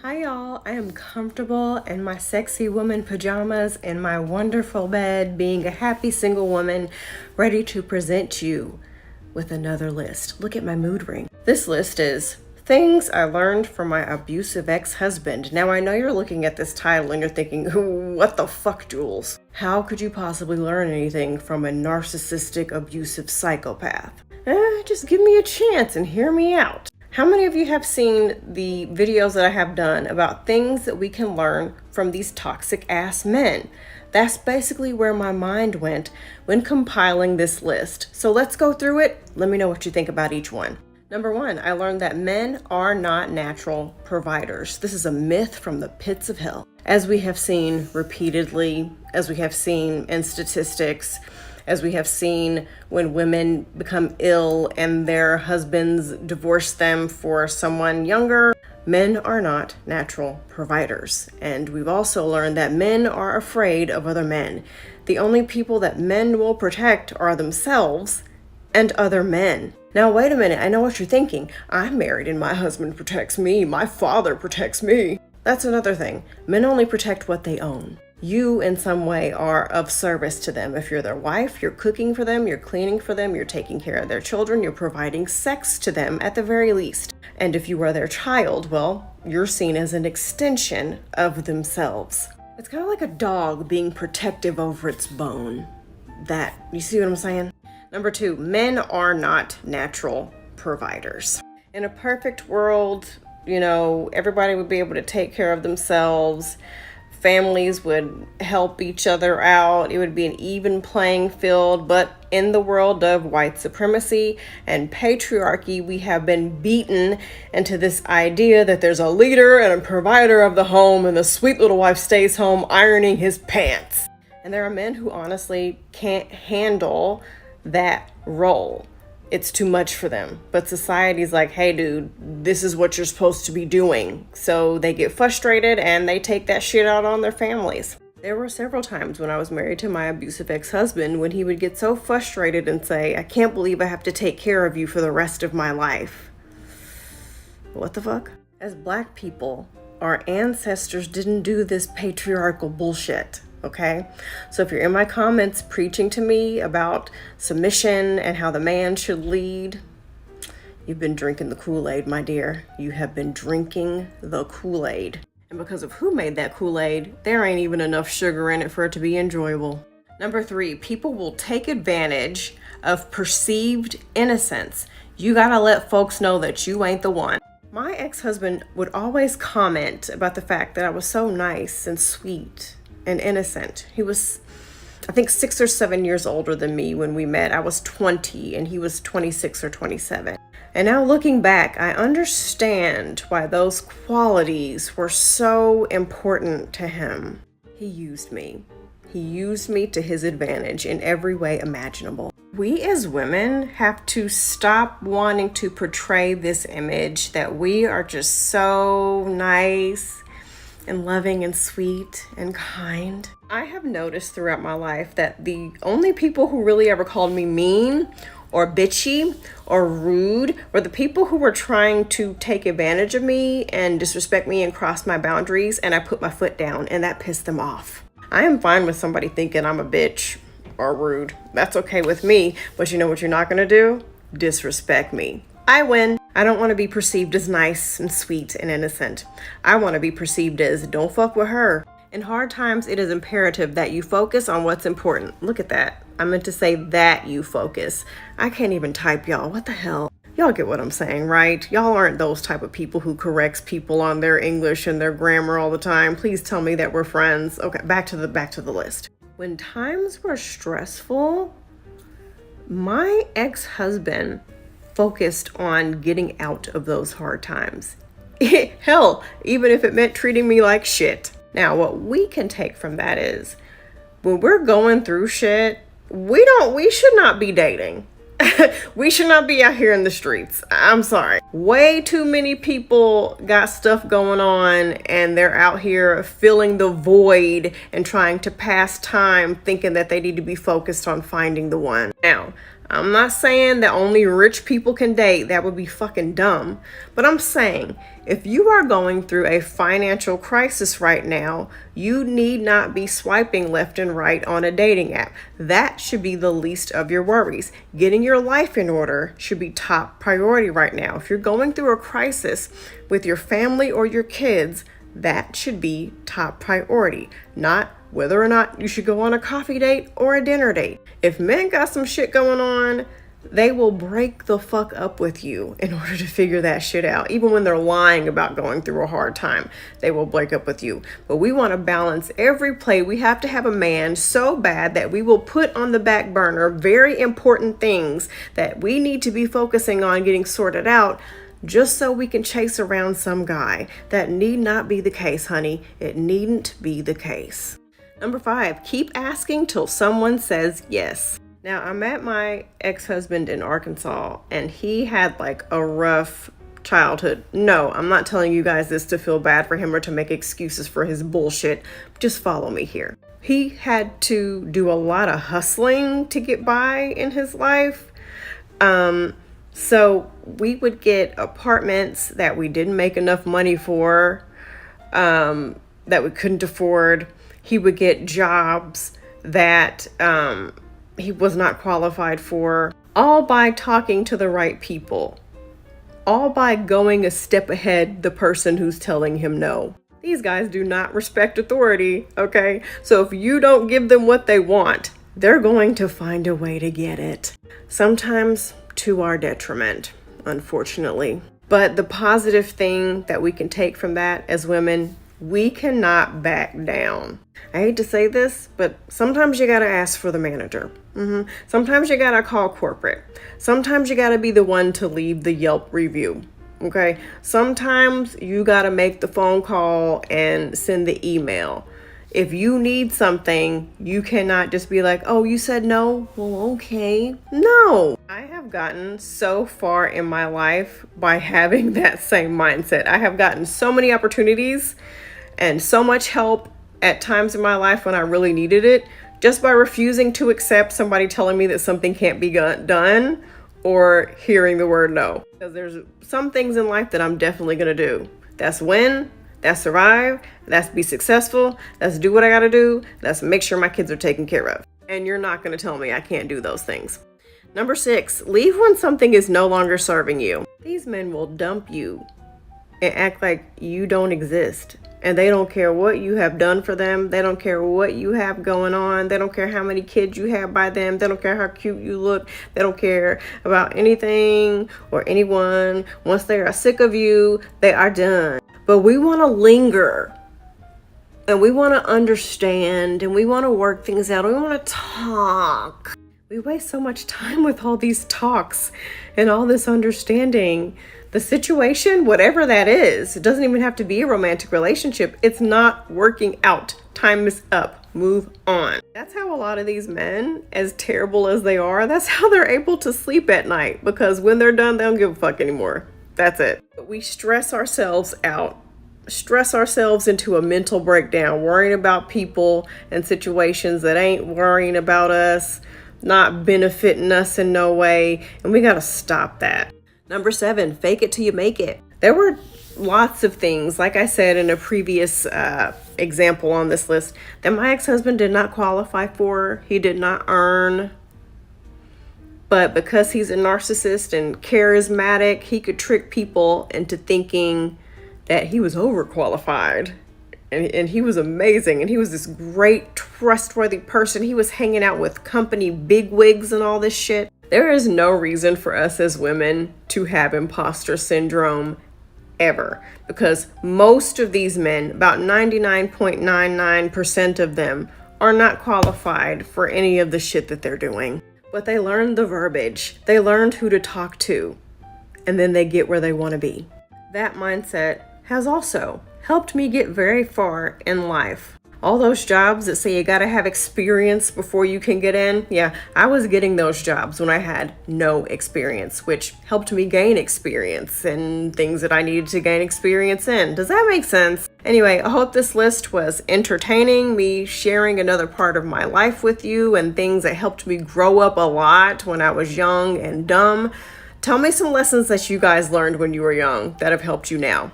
Hi y'all, I am comfortable in my sexy woman pajamas in my wonderful bed, being a happy single woman, ready to present you with another list. Look at my mood ring. This list is things I learned from my abusive ex-husband. Now I know you're looking at this title and you're thinking, what the fuck, Jules? How could you possibly learn anything from a narcissistic, abusive psychopath? Just give me a chance and hear me out. How many of you have seen the videos that I have done about things that we can learn from these toxic ass men? That's basically where my mind went when compiling this list. So let's go through it. Let me know what you think about each one. Number one, I learned that men are not natural providers. This is a myth from the pits of hell. As we have seen repeatedly, as we have seen in statistics, as we have seen when women become ill and their husbands divorce them for someone younger, men are not natural providers. And we've also learned that men are afraid of other men. The only people that men will protect are themselves and other men. Now, wait a minute. I know what you're thinking. I'm married and my husband protects me. My father protects me. That's another thing. Men only protect what they own. You, in some way, are of service to them. If you're their wife, you're cooking for them, you're cleaning for them, you're taking care of their children, you're providing sex to them at the very least. And if you are their child, well, you're seen as an extension of themselves. It's kind of like a dog being protective over its bone. You see what I'm saying? Number two, men are not natural providers. In a perfect world, everybody would be able to take care of themselves. Families would help each other out. It would be an even playing field. But in the world of white supremacy and patriarchy, we have been beaten into this idea that there's a leader and a provider of the home, and the sweet little wife stays home ironing his pants. And there are men who honestly can't handle that role. It's too much for them. But society's like, hey, dude, this is what you're supposed to be doing. So they get frustrated and they take that shit out on their families. There were several times when I was married to my abusive ex-husband when he would get so frustrated and say, I can't believe I have to take care of you for the rest of my life. What the fuck? As Black people, our ancestors didn't do this patriarchal bullshit. Okay, so if you're in my comments preaching to me about submission and how the man should lead, you've been drinking the Kool-Aid, my dear. You have been drinking the Kool-Aid. And because of who made that Kool-Aid, there ain't even enough sugar in it for it to be enjoyable. Number three, people will take advantage of perceived innocence. You gotta let folks know that you ain't the one. My ex-husband would always comment about the fact that I was so nice and sweet and innocent. He was, I think, 6 or 7 years older than me when we met. I was 20 and he was 26 or 27. And now looking back, I understand why those qualities were so important to him. He used me. He used me to his advantage in every way imaginable. We as women have to stop wanting to portray this image that we are just so nice and loving and sweet and kind. I have noticed throughout my life that the only people who really ever called me mean or bitchy or rude were the people who were trying to take advantage of me and disrespect me and cross my boundaries, and I put my foot down, and that pissed them off. I am fine with somebody thinking I'm a bitch or rude. That's okay with me, but you know what you're not gonna do? Disrespect me. I win. I don't want to be perceived as nice and sweet and innocent. I want to be perceived as don't fuck with her. In hard times, it is imperative that you focus on what's important. Look at that. I meant to say that you focus. I can't even type, y'all. What the hell? Y'all get what I'm saying, right? Y'all aren't those type of people who corrects people on their English and their grammar all the time. Please tell me that we're friends. Okay, back to the list. When times were stressful, my ex-husband focused on getting out of those hard times. Hell, even if it meant treating me like shit. Now, what we can take from that is when we're going through shit, we should not be dating. We should not be out here in the streets. I'm sorry. Way too many people got stuff going on and they're out here filling the void and trying to pass time thinking that they need to be focused on finding the one. Now, I'm not saying that only rich people can date. That would be fucking dumb. But I'm saying if you are going through a financial crisis right now, you need not be swiping left and right on a dating app. That should be the least of your worries. Getting your life in order should be top priority right now. If you're going through a crisis with your family or your kids, that should be top priority, not whether or not you should go on a coffee date or a dinner date. If men got some shit going on, they will break the fuck up with you in order to figure that shit out. Even when they're lying about going through a hard time, they will break up with you. But we want to balance every play. We have to have a man so bad that we will put on the back burner very important things that we need to be focusing on getting sorted out, just so we can chase around some guy. That need not be the case, honey. It needn't be the case. Number 5, keep asking till someone says yes. Now, I met my ex-husband in Arkansas, and he had like a rough childhood. No, I'm not telling you guys this to feel bad for him or to make excuses for his bullshit. Just follow me here. He had to do a lot of hustling to get by in his life. So we would get apartments that we didn't make enough money for, that we couldn't afford. He would get jobs that he was not qualified for, all by talking to the right people, all by going a step ahead the person who's telling him no. These guys do not respect authority, okay? So if you don't give them what they want, they're going to find a way to get it. Sometimes to our detriment, unfortunately. But the positive thing that we can take from that as women, we cannot back down. I hate to say this, but sometimes you gotta ask for the manager. Sometimes you gotta call corporate. Sometimes you gotta be the one to leave the Yelp review. Okay? Sometimes you gotta make the phone call and send the email. If you need something, you cannot just be like, oh, you said no? Well, okay. No. I have gotten so far in my life by having that same mindset. I have gotten so many opportunities and so much help at times in my life when I really needed it, just by refusing to accept somebody telling me that something can't be done or hearing the word no. Because there's some things in life that I'm definitely going to do. That's win. That's survive, that's be successful, that's do what I gotta do, that's make sure my kids are taken care of. And you're not gonna tell me I can't do those things. Number 6, leave when something is no longer serving you. These men will dump you and act like you don't exist. And they don't care what you have done for them. They don't care what you have going on. They don't care how many kids you have by them. They don't care how cute you look. They don't care about anything or anyone. Once they are sick of you, they are done. But we want to linger, and we want to understand, and we want to work things out. We want to talk. We waste so much time with all these talks and all this understanding. The situation, whatever that is, it doesn't even have to be a romantic relationship. It's not working out. Time is up. Move on. That's how a lot of these men, as terrible as they are, that's how they're able to sleep at night, because when they're done, they don't give a fuck anymore. That's it. We stress ourselves out, stress ourselves into a mental breakdown, worrying about people and situations that ain't worrying about us, not benefiting us in no way. And we got to stop that. Number 7, fake it till you make it. There were lots of things, like I said in a previous example on this list, that my ex-husband did not qualify for. He did not earn. But because he's a narcissist and charismatic, he could trick people into thinking that he was overqualified. And he was amazing. And he was this great, trustworthy person. He was hanging out with company bigwigs and all this shit. There is no reason for us as women to have imposter syndrome ever. Because most of these men, about 99.99% of them, are not qualified for any of the shit that they're doing. But they learned the verbiage, they learned who to talk to, and then they get where they want to be. That mindset has also helped me get very far in life. All those jobs that say you gotta have experience before you can get in, yeah, I was getting those jobs when I had no experience, which helped me gain experience in things that I needed to gain experience in. Does that make sense? Anyway, I hope this list was entertaining, me sharing another part of my life with you and things that helped me grow up a lot when I was young and dumb. Tell me some lessons that you guys learned when you were young that have helped you now.